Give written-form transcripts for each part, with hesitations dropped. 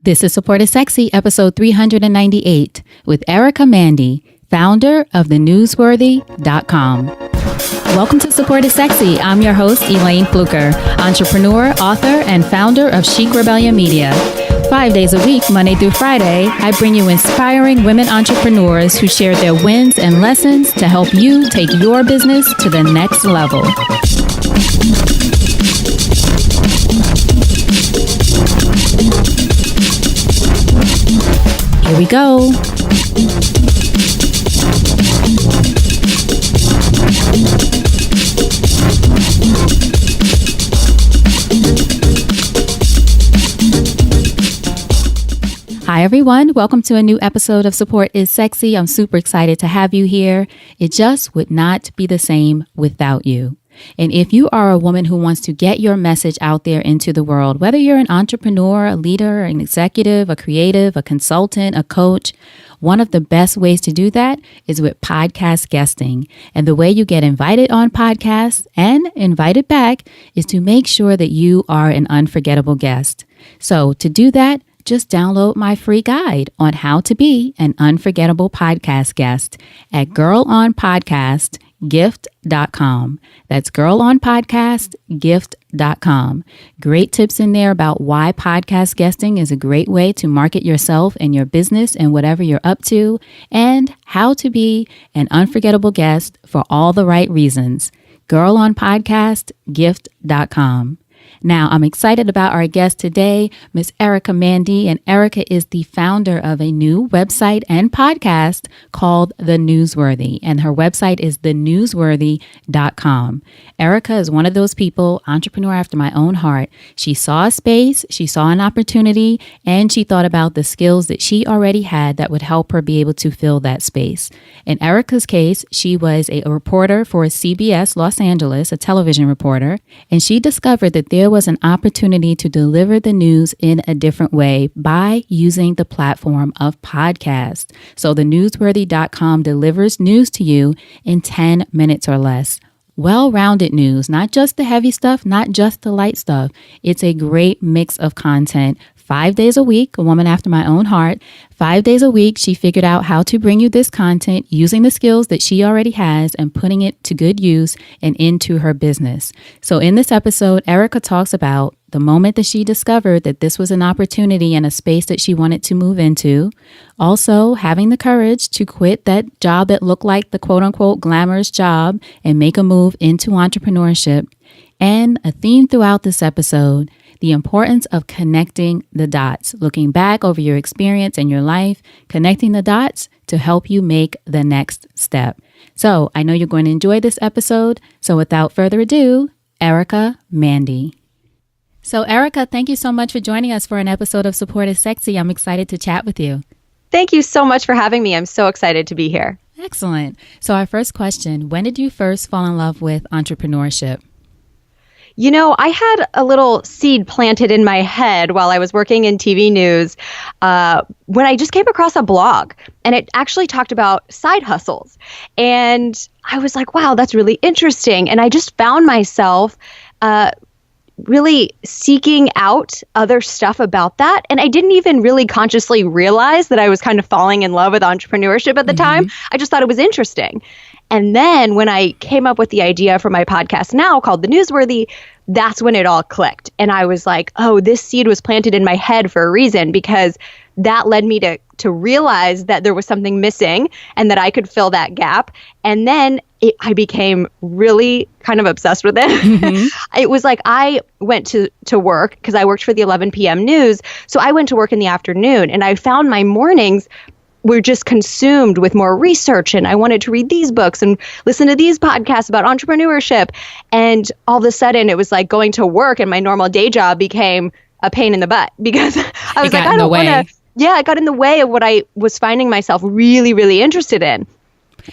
This is Support is Sexy, episode 398, with Erica Mandy, founder of theNewsWorthy.com. Welcome to Support is Sexy. I'm your host, Elayne Fluker, entrepreneur, author, and founder of Chic Rebellion Media. 5 days a week, Monday through Friday, I bring you inspiring women entrepreneurs who share their wins and lessons to help you take your business to the next level. Here we go. Hi, everyone. Welcome to a new episode of Support is Sexy. I'm super excited to have you here. It just would not be the same without you. And if you are a woman who wants to get your message out there into the world, whether you're an entrepreneur, a leader, an executive, a creative, a consultant, a coach, one of the best ways to do that is with podcast guesting. And the way you get invited on podcasts and invited back is to make sure that you are an unforgettable guest. So to do that, just download my free guide on how to be an unforgettable podcast guest at girlonpodcastgift.com. That's girlonpodcastgift.com. Great tips in there about why podcast guesting is a great way to market yourself and your business and whatever you're up to, and how to be an unforgettable guest for all the right reasons. girlonpodcastgift.com. Now, I'm excited about our guest today, Miss Erica Mandy, and Erica is the founder of a new website and podcast called The Newsworthy, and her website is theNewsWorthy.com. Erica is one of those people, entrepreneur after my own heart. She saw a space, she saw an opportunity, and she thought about the skills that she already had that would help her be able to fill that space. In Erica's case, she was a reporter for CBS Los Angeles, a television reporter, and she discovered that there was an opportunity to deliver the news in a different way by using the platform of podcast. So thenewsworthy.com delivers news to you in 10 minutes or less. Well-rounded news, not just the heavy stuff, not just the light stuff. It's a great mix of content. 5 days a week, a woman after my own heart. 5 days a week, she figured out how to bring you this content using the skills that she already has and putting it to good use and into her business. So in this episode, Erica talks about the moment that she discovered that this was an opportunity and a space that she wanted to move into. Also, having the courage to quit that job that looked like the quote unquote glamorous job and make a move into entrepreneurship. And a theme throughout this episode, the importance of connecting the dots, looking back over your experience and your life, connecting the dots to help you make the next step. So I know you're going to enjoy this episode. So without further ado, Erica Mandy. So Erica, thank you so much for joining us for an episode of Support is Sexy. I'm excited to chat with you. Thank you so much for having me. I'm so excited to be here. Excellent. So our first question, when did you first fall in love with entrepreneurship? You know, I had a little seed planted in my head while I was working in TV news when I just came across a blog, and it actually talked about side hustles. And I was like, wow, that's really interesting. And I just found myself really seeking out other stuff about that. And I didn't even really consciously realize that I was kind of falling in love with entrepreneurship at the time. I just thought it was interesting. And then when I came up with the idea for my podcast now called The Newsworthy, that's when it all clicked. And I was like, oh, this seed was planted in my head for a reason, because that led me to realize that there was something missing and that I could fill that gap. And then I became really kind of obsessed with it. It was like I went to work because I worked for the 11 p.m. news. So I went to work in the afternoon, and I found my mornings were just consumed with more research, and I wanted to read these books and listen to these podcasts about entrepreneurship. And all of a sudden it was like going to work and my normal day job became a pain in the butt, because I was like, I don't want to. Yeah, it got in the way of what I was finding myself really, really interested in.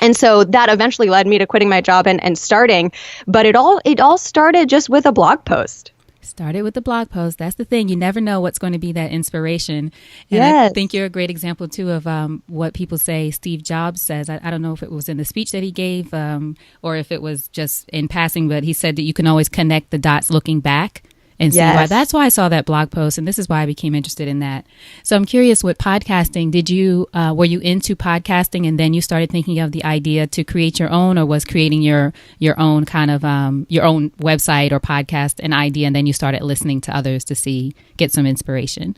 And so that eventually led me to quitting my job and starting. But it all started just with a blog post. Started with the blog post. That's the thing. You never know what's going to be that inspiration. And yes. I think you're a great example, too, of what people say Steve Jobs says. I don't know if it was in the speech that he gave or if it was just in passing, but he said that you can always connect the dots looking back and see why. That's why I saw that blog post, and this is why I became interested in that. So I'm curious, with podcasting, did you were you into podcasting and then you started thinking of the idea to create your own, or was creating your own kind of your own website or podcast an idea, and then you started listening to others to get some inspiration?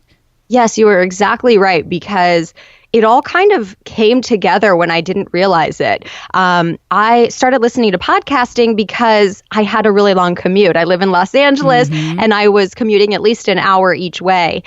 Yes, you were exactly right, because it all kind of came together when I didn't realize it. I started listening to podcasting because I had a really long commute. I live in Los Angeles, and I was commuting at least an hour each way.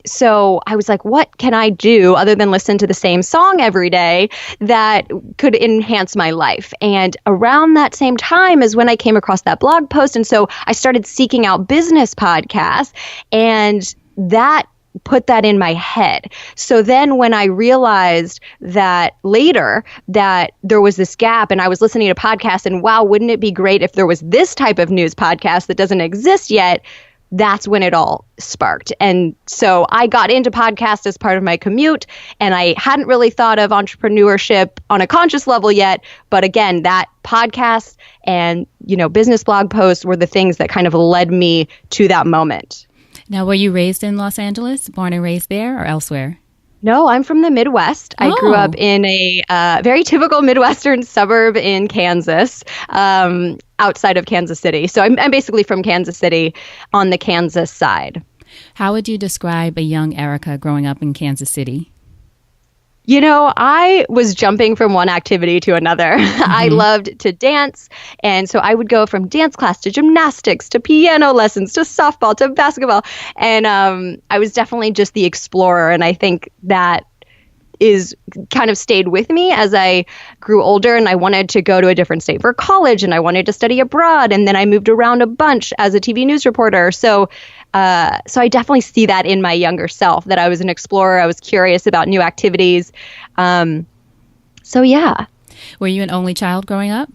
So I was like, what can I do other than listen to the same song every day that could enhance my life? And around that same time is when I came across that blog post. And so I started seeking out business podcasts, and that put that in my head. So then when I realized that later that there was this gap and I was listening to podcasts and wow, wouldn't it be great if there was this type of news podcast that doesn't exist yet? That's when it all sparked. And so I got into podcasts as part of my commute, and I hadn't really thought of entrepreneurship on a conscious level yet. But again, that podcast and, business blog posts were the things that kind of led me to that moment. Now, were you raised in Los Angeles, born and raised there, or elsewhere? No, I'm from the Midwest. I grew up in a very typical Midwestern suburb in Kansas, outside of Kansas City. So I'm basically from Kansas City on the Kansas side. How would you describe a young Erica growing up in Kansas City? I was jumping from one activity to another. I loved to dance. And so I would go from dance class to gymnastics to piano lessons to softball to basketball. And I was definitely just the explorer. And I think that is kind of stayed with me as I grew older, and I wanted to go to a different state for college, and I wanted to study abroad. And then I moved around a bunch as a TV news reporter. So I definitely see that in my younger self, that I was an explorer. I was curious about new activities. So yeah. Were you an only child growing up?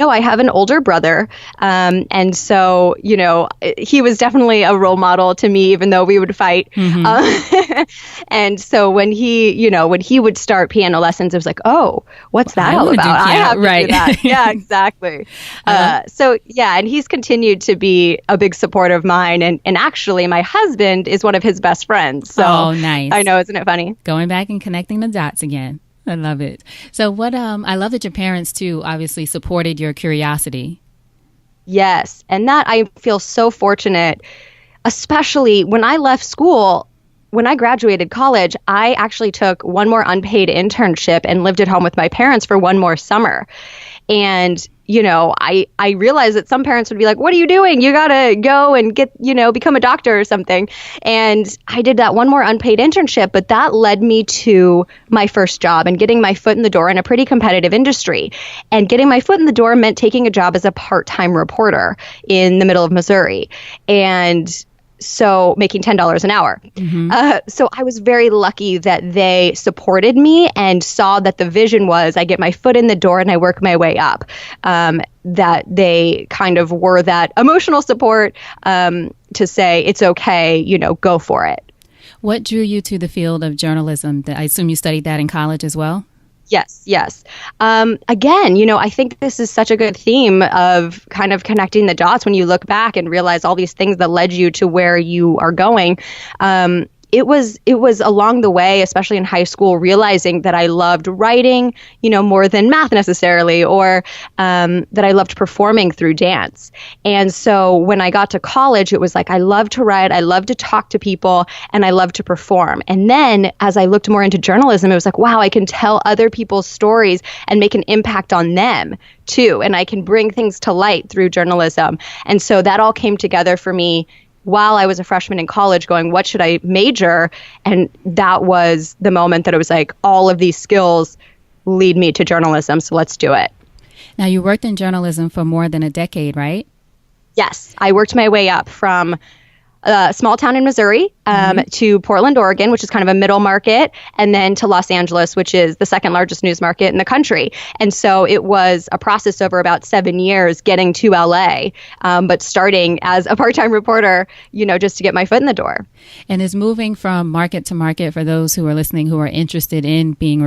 No, I have an older brother. And so, he was definitely a role model to me, even though we would fight. And so when he would start piano lessons, it was like, oh, what's that all about? I have to do that. Yeah, exactly. So yeah, and he's continued to be a big supporter of mine. And actually my husband is one of his best friends. So nice. I know, isn't it funny? Going back and connecting the dots again. I love it. So I love that your parents too obviously supported your curiosity. Yes. And that I feel so fortunate, especially when I left school. When I graduated college, I actually took one more unpaid internship and lived at home with my parents for one more summer. And, I realized that some parents would be like, what are you doing? You got to go and get, become a doctor or something. And I did that one more unpaid internship, but that led me to my first job and getting my foot in the door in a pretty competitive industry. And getting my foot in the door meant taking a job as a part-time reporter in the middle of Missouri. And so making $10 an hour. So I was very lucky that they supported me and saw that the vision was I get my foot in the door and I work my way up. That they kind of were that emotional support to say, it's okay, go for it. What drew you to the field of journalism? I assume you studied that in college as well? Yes. Again, I think this is such a good theme of kind of connecting the dots when you look back and realize all these things that led you to where you are going. It was along the way, especially in high school, realizing that I loved writing, more than math necessarily, or that I loved performing through dance. And so when I got to college, it was like, I love to write, I love to talk to people, and I love to perform. And then as I looked more into journalism, it was like, wow, I can tell other people's stories and make an impact on them too. And I can bring things to light through journalism. And so that all came together for me while I was a freshman in college, going, what should I major? And that was the moment that it was like, all of these skills lead me to journalism, so let's do it. Now, you worked in journalism for more than a decade, right? Yes, I worked my way up from a small town in Missouri to Portland, Oregon, which is kind of a middle market, and then to Los Angeles, which is the second largest news market in the country. And so it was a process over about 7 years getting to LA, but starting as a part-time reporter, just to get my foot in the door. And is moving from market to market, for those who are listening who are interested in being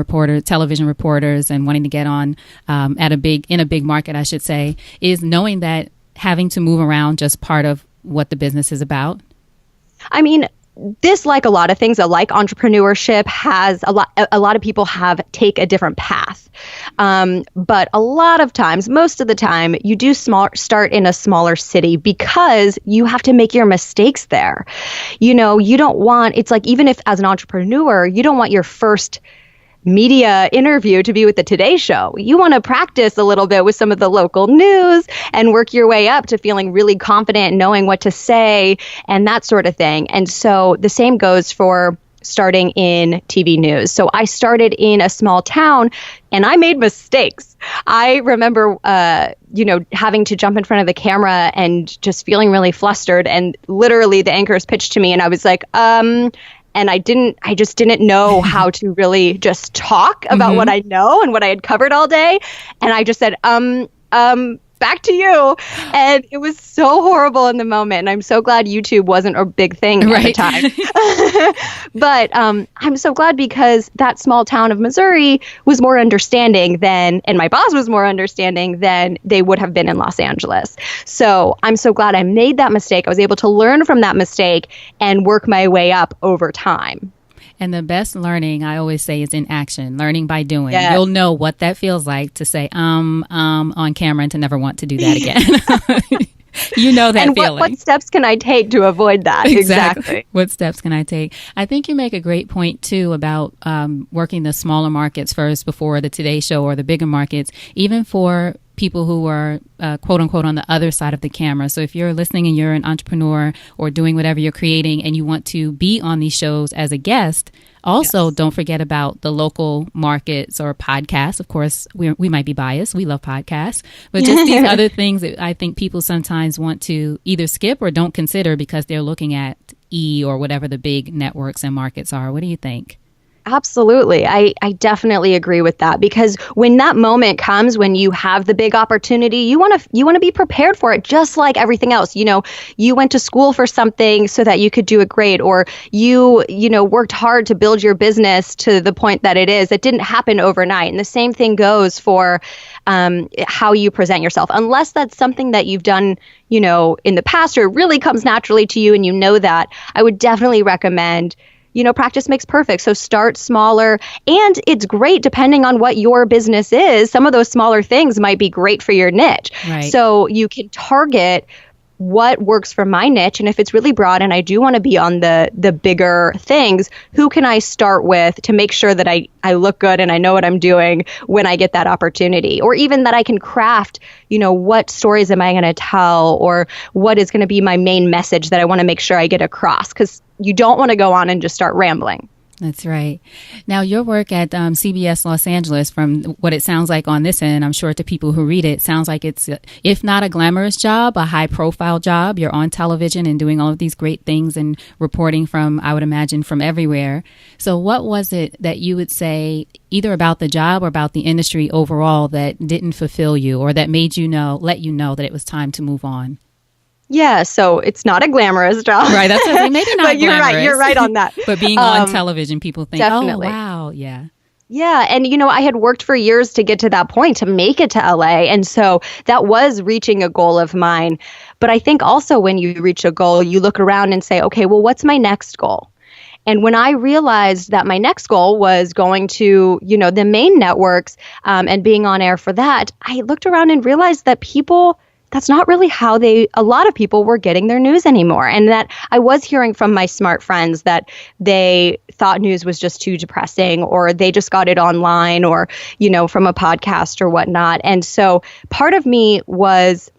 television reporters and wanting to get on in a big market, I should say, is knowing that having to move around just part of what the business is about? I mean, this, like a lot of things, like entrepreneurship, has a lot of people take a different path. But a lot of times, most of the time, you do start in a smaller city because you have to make your mistakes there. You don't want, it's like, even if as an entrepreneur, you don't want your first media interview to be with the Today Show. You want to practice a little bit with some of the local news and work your way up to feeling really confident, knowing what to say and that sort of thing. And so the same goes for starting in TV news. So I started in a small town and I made mistakes. I remember, having to jump in front of the camera and just feeling really flustered. And literally the anchors pitched to me and I was like, and I just didn't know how to really just talk about what I know and what I had covered all day. And I just said, back to you. And it was so horrible in the moment. And I'm so glad YouTube wasn't a big thing at the time. But I'm so glad because that small town of Missouri was more understanding and my boss was more understanding than they would have been in Los Angeles. So I'm so glad I made that mistake. I was able to learn from that mistake and work my way up over time. And the best learning, I always say, is in action, learning by doing. Yes. You'll know what that feels like to say, on camera and to never want to do that again. You know that feeling. What steps can I take to avoid that? Exactly. What steps can I take? I think you make a great point, too, about working the smaller markets first before the Today Show or the bigger markets, even for people who are quote unquote on the other side of the camera. So if you're listening and you're an entrepreneur or doing whatever you're creating and you want to be on these shows as a guest, also don't forget about the local markets or podcasts. Of course, we might be biased. We love podcasts, but just these other things that I think people sometimes want to either skip or don't consider because they're looking at or whatever the big networks and markets are. What do you think? Absolutely. I definitely agree with that because when that moment comes, when you have the big opportunity, you want to be prepared for it, just like everything else. You went to school for something so that you could do it great, or you worked hard to build your business to the point that it is. It didn't happen overnight. And the same thing goes for how you present yourself, unless that's something that you've done, in the past, or it really comes naturally to you. And that, I would definitely recommend practice makes perfect. So start smaller. And it's great depending on what your business is. Some of those smaller things might be great for your niche. Right. So you can target what works for my niche. And if it's really broad and I do want to be on the bigger things, who can I start with to make sure that I look good and I know what I'm doing when I get that opportunity? Or even that I can craft, what stories am I going to tell, or what is going to be my main message that I want to make sure I get across? Because you don't want to go on and just start rambling. That's right. Now, your work at CBS Los Angeles, from what it sounds like on this end, I'm sure to people who read it, sounds like it's, if not a glamorous job, a high-profile job. You're on television and doing all of these great things and reporting from, I would imagine, from everywhere. So what was it that you would say, either about the job or about the industry overall, that didn't fulfill you or that made let you know that it was time to move on? Yeah, so it's not a glamorous job. Right, that's what I mean. Maybe not but glamorous. You're right on that. But being on television, people think, definitely. Oh, wow, yeah. Yeah, and I had worked for years to get to that point, to make it to LA. And so that was reaching a goal of mine. But I think also when you reach a goal, you look around and say, okay, well, what's my next goal? And when I realized that my next goal was going to, the main networks and being on air for that, I looked around and realized that that's not really how a lot of people were getting their news anymore. And that I was hearing from my smart friends that they thought news was just too depressing, or they just got it online, or, from a podcast or whatnot. And so part of me was,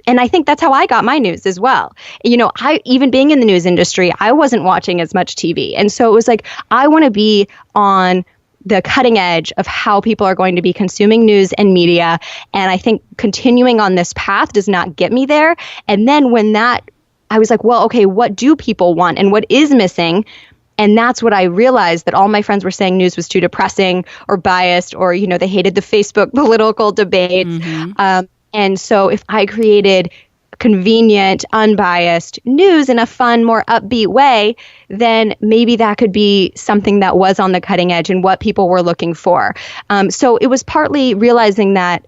and I think that's how I got my news as well. Even being in the news industry, I wasn't watching as much TV. And so it was like, I want to be on the cutting edge of how people are going to be consuming news and media. And I think continuing on this path does not get me there. And then I was like, well, okay, what do people want and what is missing? And that's what I realized, that all my friends were saying news was too depressing or biased, or, they hated the Facebook political debates. Mm-hmm. And so if I created convenient, unbiased news in a fun, more upbeat way, then maybe that could be something that was on the cutting edge and what people were looking for. So it was partly realizing that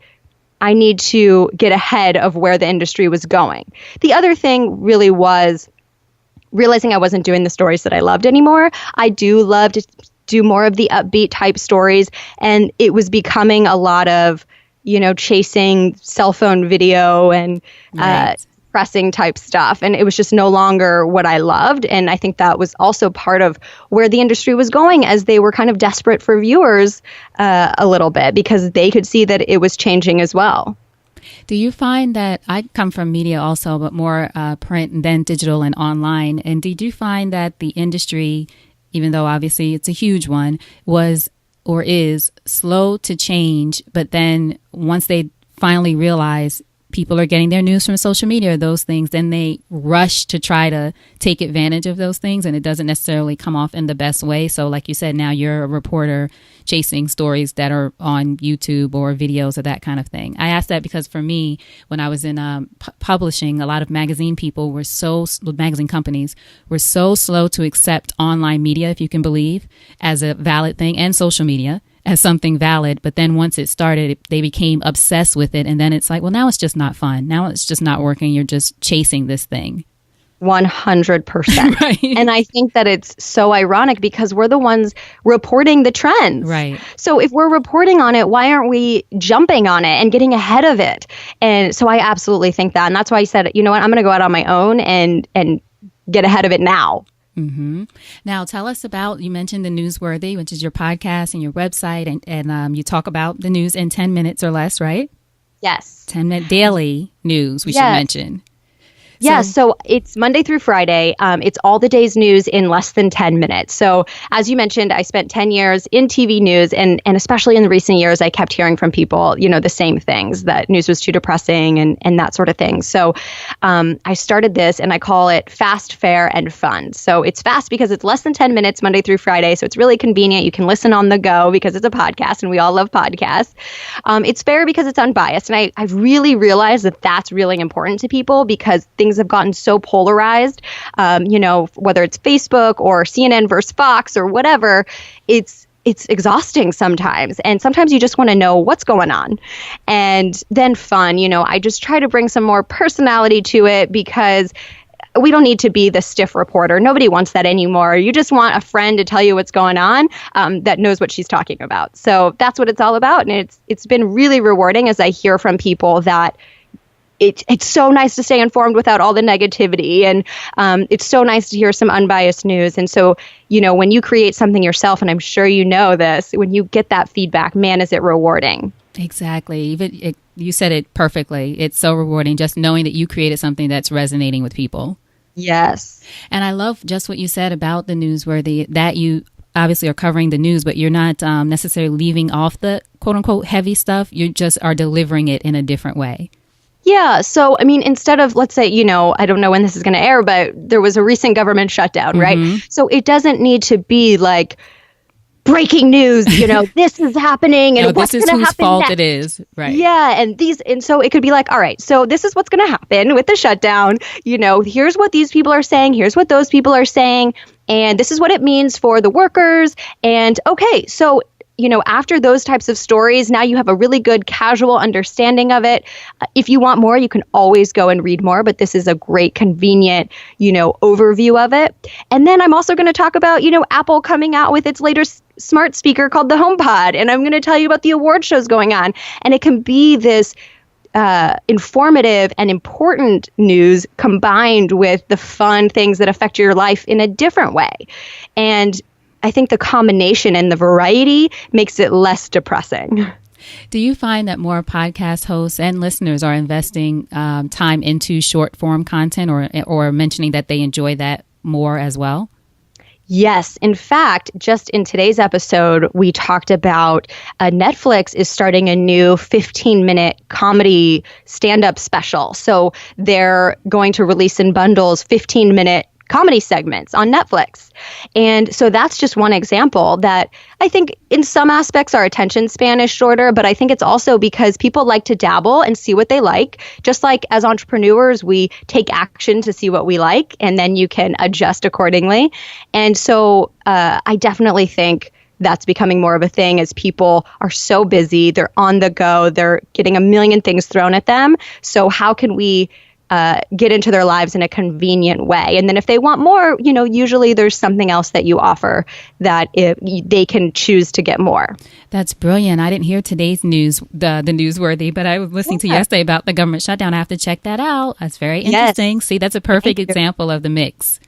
I need to get ahead of where the industry was going. The other thing really was realizing I wasn't doing the stories that I loved anymore. I do love to do more of the upbeat type stories, and it was becoming a lot of, chasing cell phone video and pressing type stuff. And it was just no longer what I loved. And I think that was also part of where the industry was going, as they were kind of desperate for viewers a little bit, because they could see that it was changing as well. Do you find that I come from media also, but more print and then digital and online? And did you find that the industry, even though obviously it's a huge one, was or is slow to change, but then once they finally realize people are getting their news from social media or those things, then they rush to try to take advantage of those things, and it doesn't necessarily come off in the best way? So like you said, now you're a reporter chasing stories that are on YouTube or videos or that kind of thing. I asked that because for me, when I was in publishing, a lot of magazine companies were so slow to accept online media, if you can believe, as a valid thing, and social media as something valid. But then once it started, they became obsessed with it. And then it's like, well, now it's just not fun. Now it's just not working. You're just chasing this thing. 100%. Right. And I think that it's so ironic because we're the ones reporting the trends. Right. So if we're reporting on it, why aren't we jumping on it and getting ahead of it? And so I absolutely think that. And that's why I said, you know what, I'm going to go out on my own and get ahead of it now. Mm-hmm. Now, tell us about, you mentioned the Newsworthy, which is your podcast and your website, and you talk about the news in 10 minutes or less, right? Yes. 10-minute daily news, we should mention. Yeah, so it's Monday through Friday. It's all the day's news in less than 10 minutes. So as you mentioned, I spent 10 years in TV news, and especially in the recent years, I kept hearing from people, the same things, that news was too depressing and that sort of thing. So I started this, and I call it Fast, Fair, and Fun. So it's fast because it's less than 10 minutes, Monday through Friday. So it's really convenient. You can listen on the go because it's a podcast, and we all love podcasts. It's fair because it's unbiased. And I've really realized that that's really important to people, because things have gotten so polarized, whether it's Facebook or CNN versus Fox or whatever, it's exhausting sometimes. And sometimes you just want to know what's going on. And then fun, I just try to bring some more personality to it, because we don't need to be the stiff reporter. Nobody wants that anymore. You just want a friend to tell you what's going on, that knows what she's talking about. So that's what it's all about. And it's been really rewarding as I hear from people that it's so nice to stay informed without all the negativity. And it's so nice to hear some unbiased news. And so, when you create something yourself, and I'm sure you know this, when you get that feedback, man, is it rewarding. Exactly. You said it perfectly. It's so rewarding just knowing that you created something that's resonating with people. Yes. And I love just what you said about the Newsworthy, that you obviously are covering the news, but you're not necessarily leaving off the quote unquote heavy stuff. You just are delivering it in a different way. Yeah. So, instead of, let's say, I don't know when this is going to air, but there was a recent government shutdown, right? So it doesn't need to be like breaking news, this is happening and what's going to happen whose fault next. It is. Right. Yeah. And so it could be like, all right, so this is what's going to happen with the shutdown. Here's what these people are saying. Here's what those people are saying. And this is what it means for the workers. And okay, so after those types of stories, now you have a really good casual understanding of it. If you want more, you can always go and read more, but this is a great, convenient, overview of it. And then I'm also going to talk about, Apple coming out with its latest smart speaker called the HomePod. And I'm going to tell you about the award shows going on. And it can be this informative and important news combined with the fun things that affect your life in a different way. And I think the combination and the variety makes it less depressing. Do you find that more podcast hosts and listeners are investing time into short form content or mentioning that they enjoy that more as well? Yes. In fact, just in today's episode, we talked about Netflix is starting a new 15-minute comedy stand-up special. So they're going to release in bundles 15-minute comedy segments on Netflix. And so that's just one example that I think in some aspects our attention span is shorter, but I think it's also because people like to dabble and see what they like. Just like as entrepreneurs, we take action to see what we like, and then you can adjust accordingly. And so I definitely think that's becoming more of a thing as people are so busy, they're on the go, they're getting a million things thrown at them. So how can we get into their lives in a convenient way? And then if they want more, usually there's something else that you offer that they can choose to get more. That's brilliant. I didn't hear today's news, the Newsworthy, but I was listening to yesterday about the government shutdown. I have to check that out. That's very interesting. Yes. See, that's a perfect example of the mix.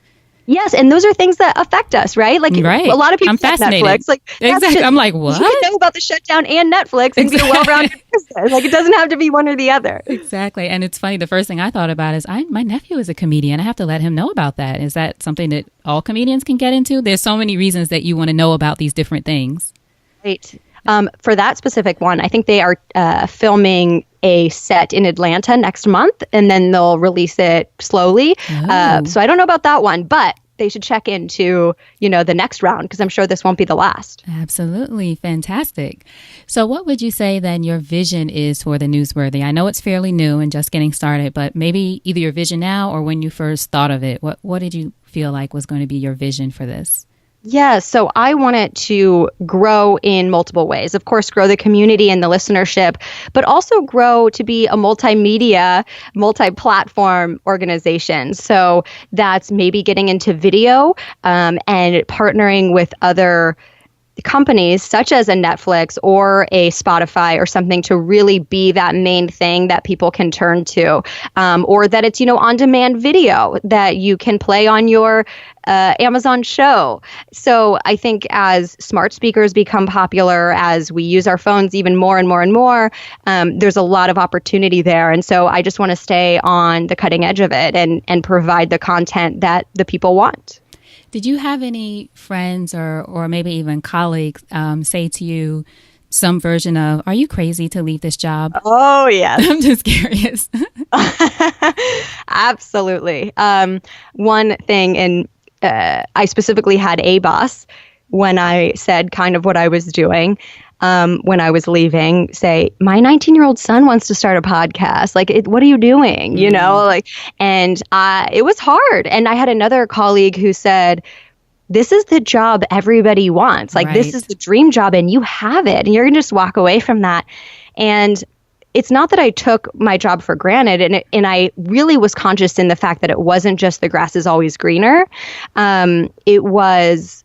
Yes, and those are things that affect us, right? Like right. A lot of people I'm fascinated. Netflix. Like, exactly. I'm like, what? You can know about the shutdown and Netflix and be a well-rounded business. Like, it doesn't have to be one or the other. Exactly. And it's funny, the first thing I thought about is my nephew is a comedian. I have to let him know about that. Is that something that all comedians can get into? There's so many reasons that you want to know about these different things. Right. For that specific one, I think they are filming a set in Atlanta next month, and then they'll release it slowly. So I don't know about that one, but they should check into, the next round, because I'm sure this won't be the last. Absolutely. Fantastic. So what would you say then your vision is for the Newsworthy? I know it's fairly new and just getting started, but maybe either your vision now or when you first thought of it, what did you feel like was going to be your vision for this? Yeah, so I want it to grow in multiple ways. Of course, grow the community and the listenership, but also grow to be a multimedia, multi-platform organization. So that's maybe getting into video and partnering with other companies such as a Netflix or a Spotify or something to really be that main thing that people can turn to, or that it's, on-demand video that you can play on your Amazon show. So I think as smart speakers become popular, as we use our phones even more and more and more, there's a lot of opportunity there. And so I just want to stay on the cutting edge of it and provide the content that the people want. Did you have any friends or maybe even colleagues say to you some version of, are you crazy to leave this job? Oh, yes. I'm just curious. Absolutely. One thing, and I specifically had a boss when I said kind of what I was doing. When I was leaving, say, my 19-year-old son wants to start a podcast. Like, what are you doing? And it was hard. And I had another colleague who said, this is the job everybody wants. Like, This is the dream job and you have it and you're going to just walk away from that. And it's not that I took my job for granted, and I really was conscious in the fact that it wasn't just the grass is always greener. It was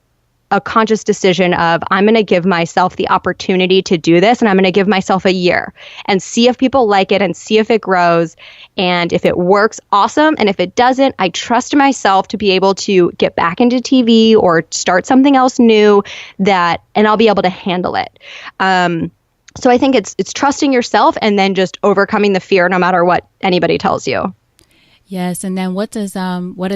a conscious decision of, I'm going to give myself the opportunity to do this, and I'm going to give myself a year and see if people like it and see if it grows. And if it works, awesome. And if it doesn't, I trust myself to be able to get back into TV or start something else new and I'll be able to handle it. So I think it's trusting yourself and then just overcoming the fear no matter what anybody tells you. Yes. And then what does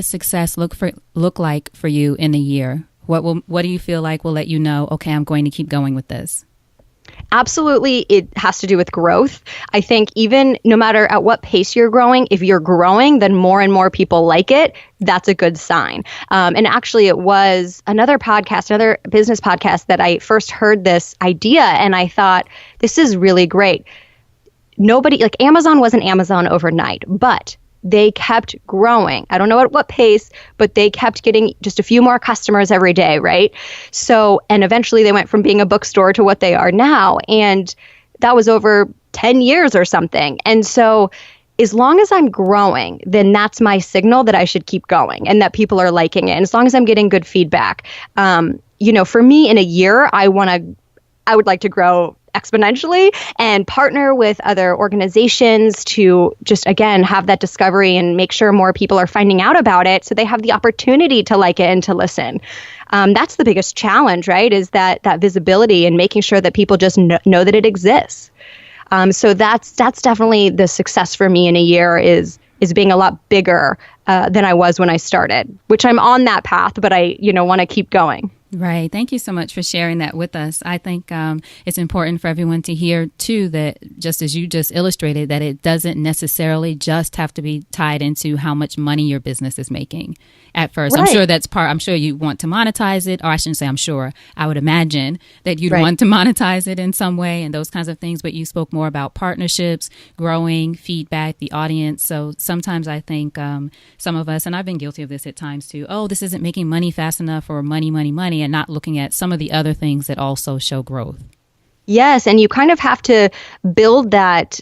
success look like for you in a year? What do you feel like will let you know, okay, I'm going to keep going with this? Absolutely. It has to do with growth. I think even no matter at what pace you're growing, if you're growing, then more and more people like it. That's a good sign. And actually, it was another business podcast that I first heard this idea. And I thought, this is really great. Amazon wasn't Amazon overnight, but they kept growing. I don't know at what pace, but they kept getting just a few more customers every day, right? So, and eventually they went from being a bookstore to what they are now. And that was over 10 years or something. And so as long as I'm growing, then that's my signal that I should keep going and that people are liking it. And as long as I'm getting good feedback, for me in a year, I would like to grow exponentially and partner with other organizations to just, again, have that discovery and make sure more people are finding out about it so they have the opportunity to like it and to listen. That's the biggest challenge, right? Is that visibility and making sure that people just know that it exists. So that's definitely the success for me in a year is being a lot bigger than I was when I started, which I'm on that path, but I want to keep going. Right. Thank you so much for sharing that with us. I think it's important for everyone to hear, too, that just as you just illustrated, that it doesn't necessarily just have to be tied into how much money your business is making. at first. Right. I'm sure I'm sure you want to monetize it, or I shouldn't say I'm sure. I would imagine that you'd Right. want to monetize it in some way and those kinds of things. But you spoke more about partnerships, growing, feedback, the audience. So sometimes I think some of us, and I've been guilty of this at times too, oh, this isn't making money fast enough, or money, and not looking at some of the other things that also show growth. Yes, and you kind of have to build that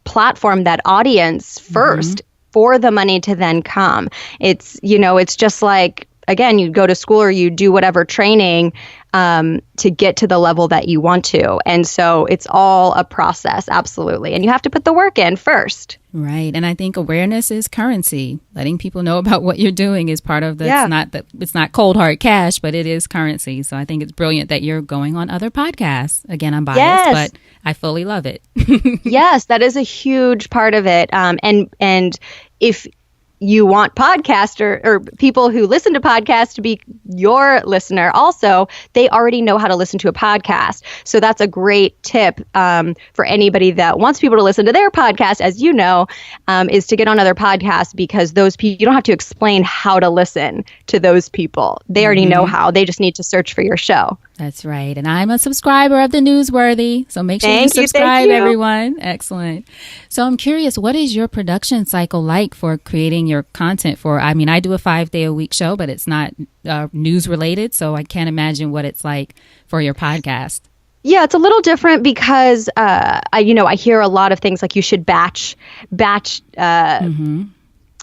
platform, that audience first for the money to then come. It's just like, again, you go to school or you do whatever training to get to the level that you want to. And so it's all a process, absolutely. And you have to put the work in first. Right. And I think awareness is currency. Letting people know about what you're doing is part of the, it's not cold hard cash, but it is currency. So I think it's brilliant that you're going on other podcasts. Again, I'm biased, but I fully love it. Yes, that is a huge part of it. And if you want podcasts or people who listen to podcasts to be your listener also, they already know how to listen to a podcast. So that's a great tip for anybody that wants people to listen to their podcast, as you know, is to get on other podcasts, because those people, you don't have to explain how to listen to those people. They already know how. They just need to search for your show. That's right. And I'm a subscriber of the Newsworthy. So make sure you subscribe, everyone. Excellent. So I'm curious, what is your production cycle like for creating your content for? I mean, I do a 5-day-a-week show, but it's not news related. So I can't imagine what it's like for your podcast. Yeah, it's a little different because, I hear a lot of things like you should batch,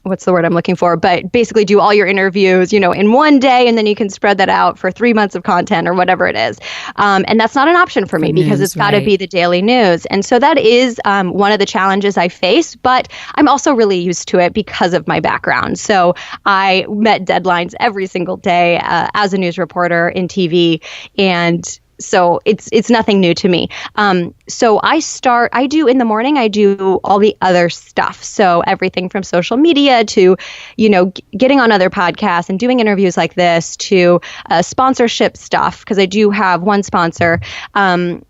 what's the word I'm looking for? But basically do all your interviews, in one day, and then you can spread that out for 3 months of content or whatever it is. And that's not an option for me because it's got to be the daily news. And so that is one of the challenges I face, but I'm also really used to it because of my background. So I met deadlines every single day as a news reporter in TV, and so it's nothing new to me. So I do in the morning, I do all the other stuff. So everything from social media to, getting on other podcasts and doing interviews like this to sponsorship stuff, because I do have one sponsor, and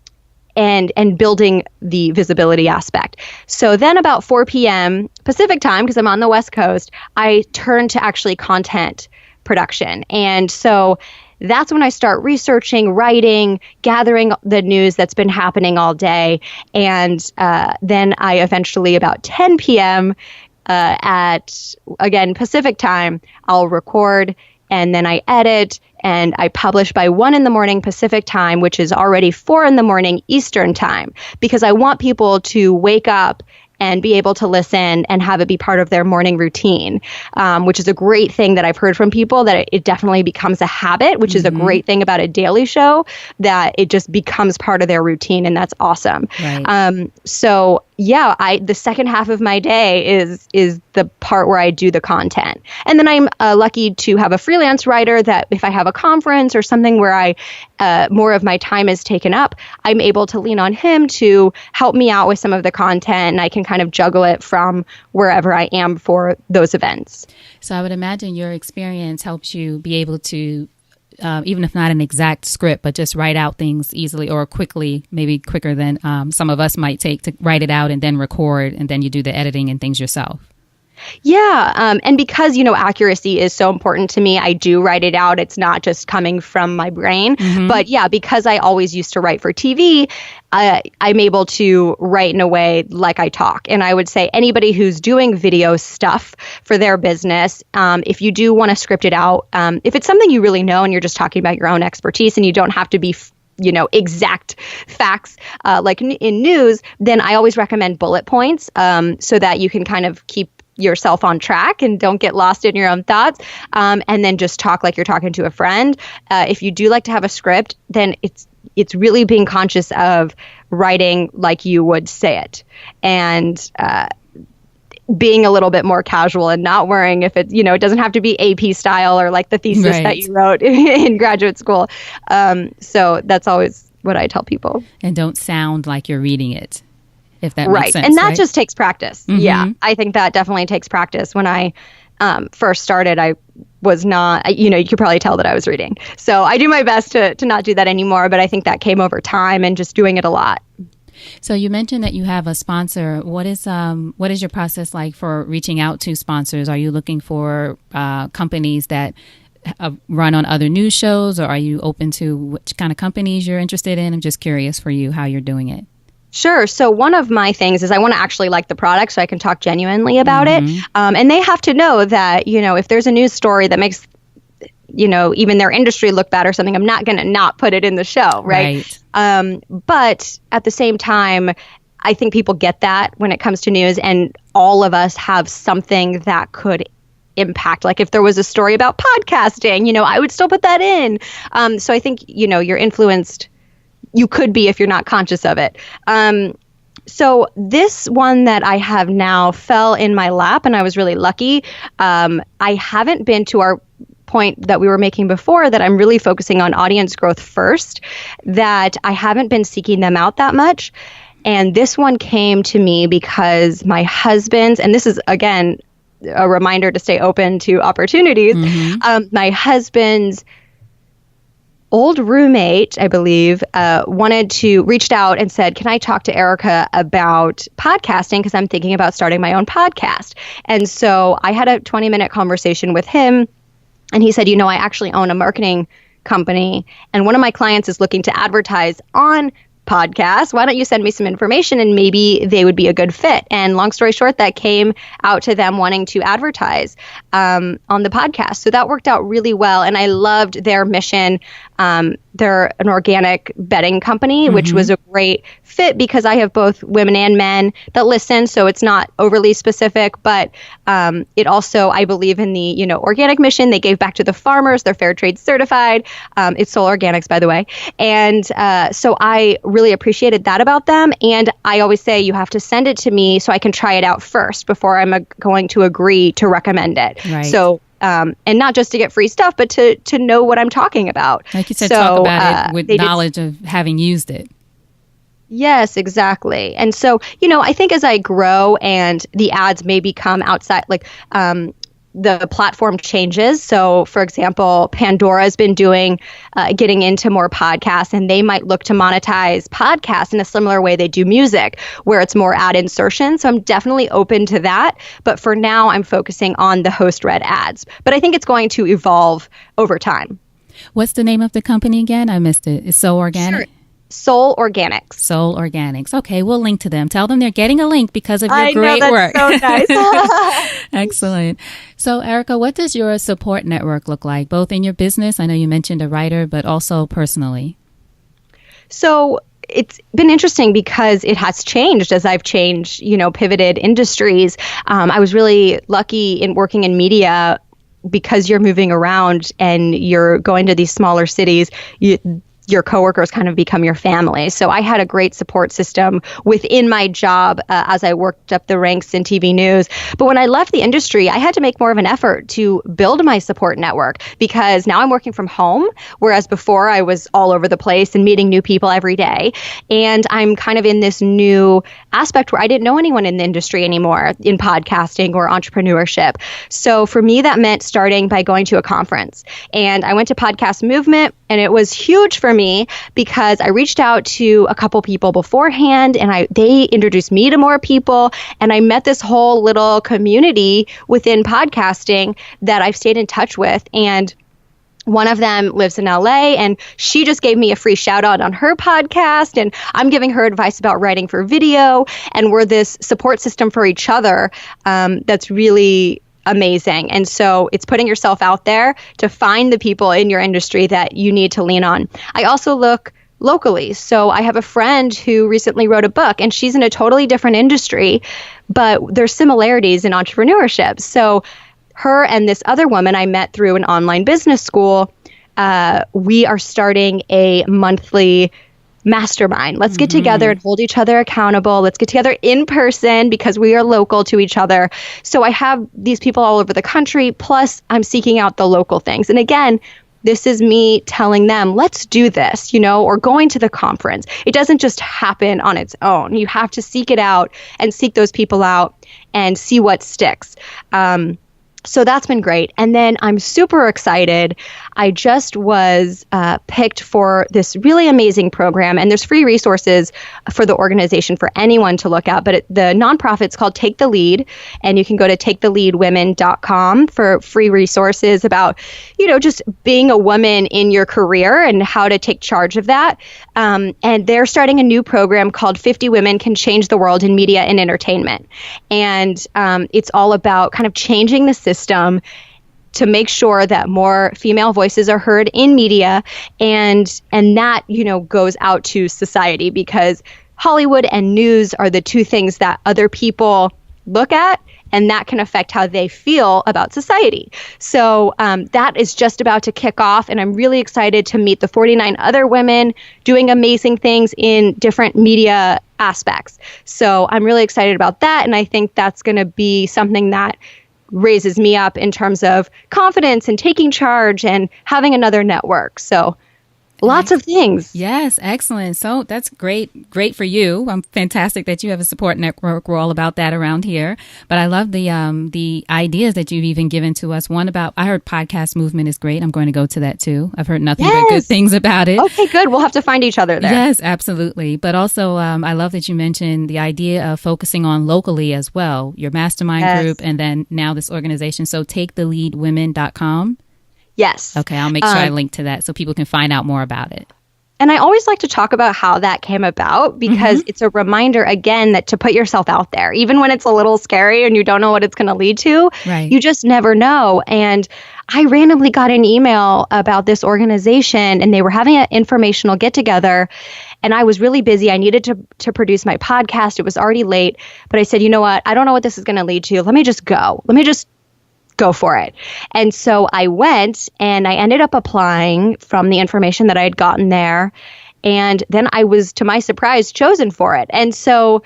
building the visibility aspect. So then about 4 p.m. Pacific time, because I'm on the West Coast, I turn to actually content production. And so that's when I start researching, writing, gathering the news that's been happening all day. And then I eventually, about 10 p.m. At, again, Pacific time, I'll record, and then I edit, and I publish by 1 a.m. Pacific time, which is already 4 a.m. Eastern time, because I want people to wake up and be able to listen and have it be part of their morning routine, which is a great thing that I've heard from people, that it definitely becomes a habit, which is a great thing about a daily show, that it just becomes part of their routine, and that's awesome. Right. So yeah, the second half of my day is the part where I do the content. And then I'm lucky to have a freelance writer that if I have a conference or something where more of my time is taken up, I'm able to lean on him to help me out with some of the content, and I can kind of juggle it from wherever I am for those events. So I would imagine your experience helps you be able to, even if not an exact script, but just write out things easily or quickly, maybe quicker than some of us might take to write it out and then record, and then you do the editing and things yourself. Yeah. And because, accuracy is so important to me, I do write it out. It's not just coming from my brain. But yeah, because I always used to write for TV, I'm able to write in a way like I talk. And I would say anybody who's doing video stuff for their business, if you do want to script it out, if it's something you really know and you're just talking about your own expertise and you don't have to be exact facts like in news, then I always recommend bullet points so that you can kind of keep yourself on track and don't get lost in your own thoughts, and then just talk like you're talking to a friend. If you do like to have a script, then it's really being conscious of writing like you would say it, and being a little bit more casual and not worrying if it doesn't have to be AP style or like the thesis that you wrote in graduate school. So that's always what I tell people. And don't sound like you're reading it, if that makes sense. And that just takes practice. Yeah, I think that definitely takes practice. When I first started, I was not, you could probably tell that I was reading. So I do my best to not do that anymore, but I think that came over time and just doing it a lot. So you mentioned that you have a sponsor. What is your process like for reaching out to sponsors? Are you looking for companies that run on other news shows, or are you open to which kind of companies you're interested in? I'm just curious for you how you're doing it. Sure. So one of my things is I want to actually like the product so I can talk genuinely about it. And they have to know that, if there's a news story that makes, even their industry look bad or something, I'm not going to not put it in the show. Right. But at the same time, I think people get that when it comes to news, and all of us have something that could impact. Like if there was a story about podcasting, I would still put that in. So I think, you're influenced. You could be if you're not conscious of it. So this one that I have now fell in my lap, and I was really lucky. I haven't been to our point that we were making before, that I'm really focusing on audience growth first, that I haven't been seeking them out that much. And this one came to me because my husband's, and this is, again, a reminder to stay open to opportunities. My husband's old roommate, I believe, reached out and said, can I talk to Erica about podcasting? Because I'm thinking about starting my own podcast. And so I had a 20-minute conversation with him, and he said, I actually own a marketing company, and one of my clients is looking to advertise on podcasts. Why don't you send me some information, and maybe they would be a good fit? And long story short, that came out to them wanting to advertise on the podcast. So that worked out really well. And I loved their mission. They're an organic bedding company, which was a great fit because I have both women and men that listen. So it's not overly specific, but it also, I believe in the, organic mission. They gave back to the farmers. They're fair trade certified. It's Soul Organics, by the way. And so I really appreciated that about them. And I always say you have to send it to me so I can try it out first before I'm going to agree to recommend it. Right. So and not just to get free stuff, but to know what I'm talking about. Like you said, talk about it with knowledge of having used it. Yes, exactly. And so, I think as I grow and the ads may become outside, like the platform changes. So, for example, Pandora has been getting into more podcasts, and they might look to monetize podcasts in a similar way they do music, where it's more ad insertion. So I'm definitely open to that. But for now, I'm focusing on the host-read ads. But I think it's going to evolve over time. What's the name of the company again? I missed it. It's So Organic? Sure. Soul Organics. Soul Organics. Okay, we'll link to them. Tell them they're getting a link because of your great work. So nice. Excellent. So, Erica, what does your support network look like, both in your business? I know you mentioned a writer, but also personally. So it's been interesting because it has changed as I've changed, pivoted industries. I was really lucky in working in media because you're moving around and you're going to these smaller cities. Your coworkers kind of become your family. So I had a great support system within my job as I worked up the ranks in TV news. But when I left the industry, I had to make more of an effort to build my support network because now I'm working from home, whereas before I was all over the place and meeting new people every day. And I'm kind of in this new aspect where I didn't know anyone in the industry anymore in podcasting or entrepreneurship. So for me, that meant starting by going to a conference. And I went to Podcast Movement, and it was huge for me because I reached out to a couple people beforehand, and they introduced me to more people, and I met this whole little community within podcasting that I've stayed in touch with. And one of them lives in LA, and she just gave me a free shout out on her podcast, and I'm giving her advice about writing for video, and we're this support system for each other that's really amazing. And so it's putting yourself out there to find the people in your industry that you need to lean on. I also look locally. So I have a friend who recently wrote a book, and she's in a totally different industry, but there's similarities in entrepreneurship. So her and this other woman I met through an online business school, we are starting a monthly mastermind. Let's get together and hold each other accountable. Let's get together in person because we are local to each other. So I have these people all over the country, plus I'm seeking out the local things. And again, this is me telling them, let's do this, or going to the conference. It doesn't just happen on its own. You have to seek it out and seek those people out and see what sticks. So that's been great. And then I'm super excited. I just was picked for this really amazing program, and there's free resources for the organization for anyone to look at, but the nonprofit's called Take the Lead, and you can go to taketheleadwomen.com for free resources about, just being a woman in your career and how to take charge of that. And they're starting a new program called 50 Women Can Change the World in Media and Entertainment. And it's all about kind of changing the system to make sure that more female voices are heard in media, and that, goes out to society, because Hollywood and news are the two things that other people look at, and that can affect how they feel about society. So that is just about to kick off, and I'm really excited to meet the 49 other women doing amazing things in different media aspects. So I'm really excited about that, and I think that's going to be something that raises me up in terms of confidence and taking charge and having another network. So lots of things. Yes, excellent. So that's great. Great for you. Fantastic that you have a support network. We're all about that around here. But I love the ideas that you've even given to us. One about, I heard podcast movement is great. I'm going to go to that too. I've heard nothing but good things about it. Okay, good. We'll have to find each other there. Yes, absolutely. But also, I love that you mentioned the idea of focusing on locally as well. Your mastermind group, and then now this organization. So taketheleadwomen.com. Yes. Okay, I'll make sure I link to that so people can find out more about it. And I always like to talk about how that came about, because it's a reminder, again, that to put yourself out there, even when it's a little scary and you don't know what it's going to lead to, you just never know. And I randomly got an email about this organization, and they were having an informational get-together, and I was really busy. I needed to produce my podcast. It was already late, but I said, you know what? I don't know what this is going to lead to. Let me just go. Let me just go for it. And so I went, and I ended up applying from the information that I had gotten there. And then I was, to my surprise, chosen for it. And so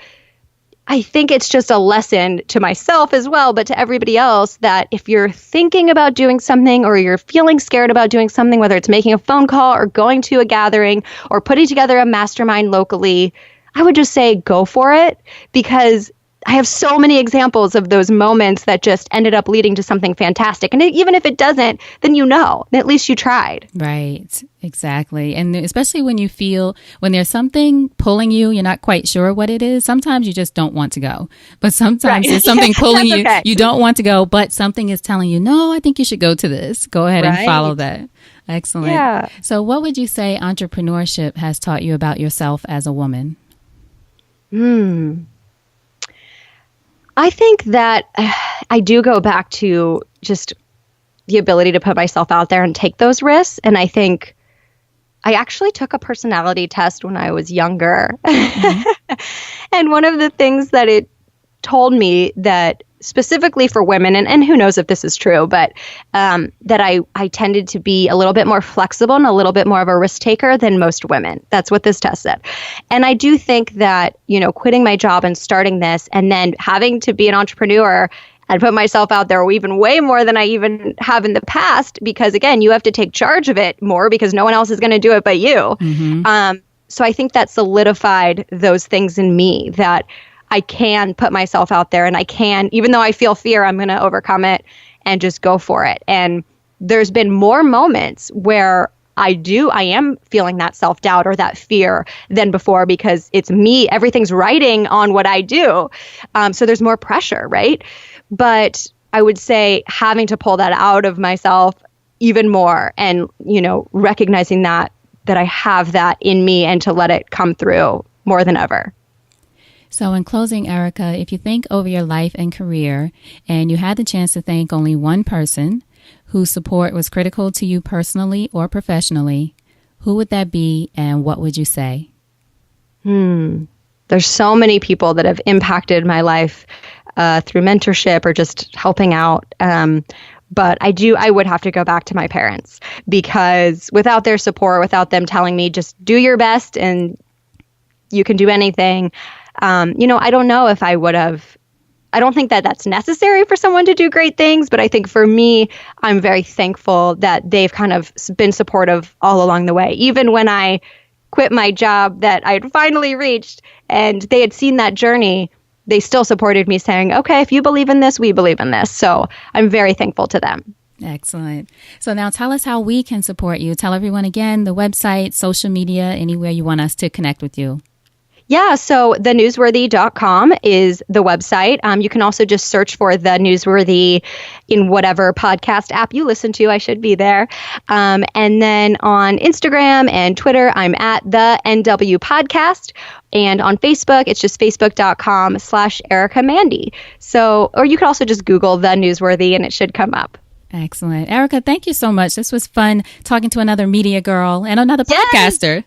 I think it's just a lesson to myself as well, but to everybody else, that if you're thinking about doing something, or you're feeling scared about doing something, whether it's making a phone call or going to a gathering or putting together a mastermind locally, I would just say go for it, because I have so many examples of those moments that just ended up leading to something fantastic. And even if it doesn't, then at least you tried. Right. Exactly. And especially when you feel, when there's something pulling you, you're not quite sure what it is. Sometimes you just don't want to go. But sometimes there's something pulling you. Okay. You don't want to go, but something is telling you, no, I think you should go to this. Go ahead and follow that. Excellent. Yeah. So what would you say entrepreneurship has taught you about yourself as a woman? I think that I do go back to just the ability to put myself out there and take those risks. And I think I actually took a personality test when I was younger. And one of the things that it told me, that specifically for women, and who knows if this is true, but that I tended to be a little bit more flexible and a little bit more of a risk taker than most women. That's what this test said. And I do think that, quitting my job and starting this, and then having to be an entrepreneur and put myself out there even way more than I even have in the past, because again, you have to take charge of it more, because no one else is going to do it but you. So I think that solidified those things in me, that I can put myself out there, and I can, even though I feel fear, I'm going to overcome it and just go for it. And there's been more moments where I am feeling that self-doubt or that fear than before, because it's me, everything's riding on what I do. So there's more pressure, right? But I would say having to pull that out of myself even more, and, recognizing that I have that in me, and to let it come through more than ever. So in closing, Erica, if you think over your life and career, and you had the chance to thank only one person whose support was critical to you personally or professionally, who would that be, and what would you say? There's so many people that have impacted my life through mentorship or just helping out. But I would have to go back to my parents, because without their support, without them telling me just do your best and you can do anything, I don't know if I would have. I don't think that that's necessary for someone to do great things, but I think for me, I'm very thankful that they've kind of been supportive all along the way. Even when I quit my job that I had finally reached, and they had seen that journey, they still supported me, saying, okay, if you believe in this, we believe in this. So I'm very thankful to them. Excellent. So now tell us how we can support you. Tell everyone again, the website, social media, anywhere you want us to connect with you. Yeah, so thenewsworthy.com is the website. You can also just search for The Newsworthy in whatever podcast app you listen to. I should be there. And then on Instagram and Twitter, I'm at the NW Podcast. And on Facebook, it's just facebook.com/Erica Mandy. So, or you could also just Google The Newsworthy and it should come up. Excellent. Erica, thank you so much. This was fun talking to another media girl and another podcaster.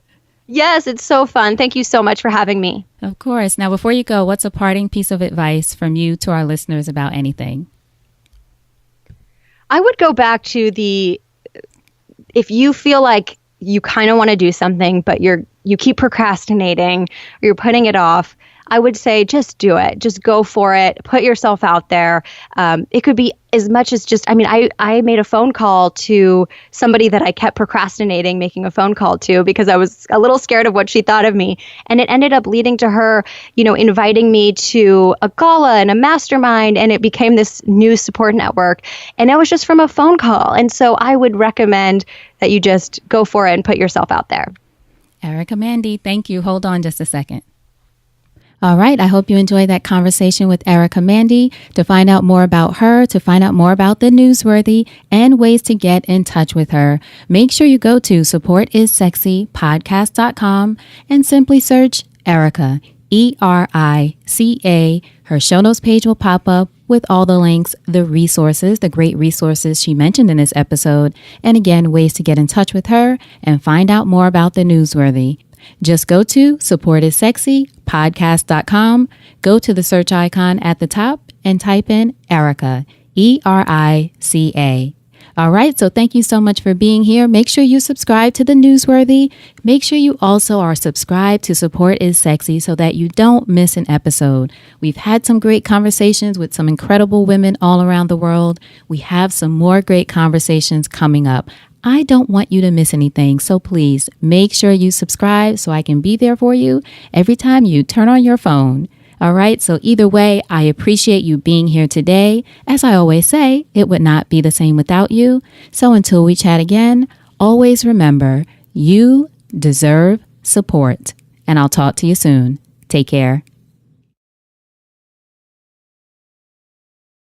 Yes, it's so fun. Thank you so much for having me. Of course. Now, before you go, what's a parting piece of advice from you to our listeners about anything? I would go back to if you feel like you kind of want to do something, but you keep procrastinating or you're putting it off, I would say just do it. Just go for it. Put yourself out there. It could be as much as I made a phone call to somebody that I kept procrastinating making a phone call to because I was a little scared of what she thought of me. And it ended up leading to her, inviting me to a gala and a mastermind. And it became this new support network. And that was just from a phone call. And so I would recommend that you just go for it and put yourself out there. Erica Mandy, thank you. Hold on just a second. All right. I hope you enjoyed that conversation with Erica Mandy. To find out more about her, to find out more about The Newsworthy and ways to get in touch with her, make sure you go to supportissexypodcast.com and simply search Erica, Erica. Her show notes page will pop up with all the links, the resources, the great resources she mentioned in this episode, and again, ways to get in touch with her and find out more about The Newsworthy. Just go to supportissexypodcast.com, go to the search icon at the top and type in Erica, Erica. All right, so thank you so much for being here. Make sure you subscribe to The Newsworthy. Make sure you also are subscribed to Support is Sexy so that you don't miss an episode. We've had some great conversations with some incredible women all around the world. We have some more great conversations coming up. I don't want you to miss anything, so please make sure you subscribe so I can be there for you every time you turn on your phone. All right, so either way, I appreciate you being here today. As I always say, it would not be the same without you. So until we chat again, always remember, you deserve support. And I'll talk to you soon. Take care.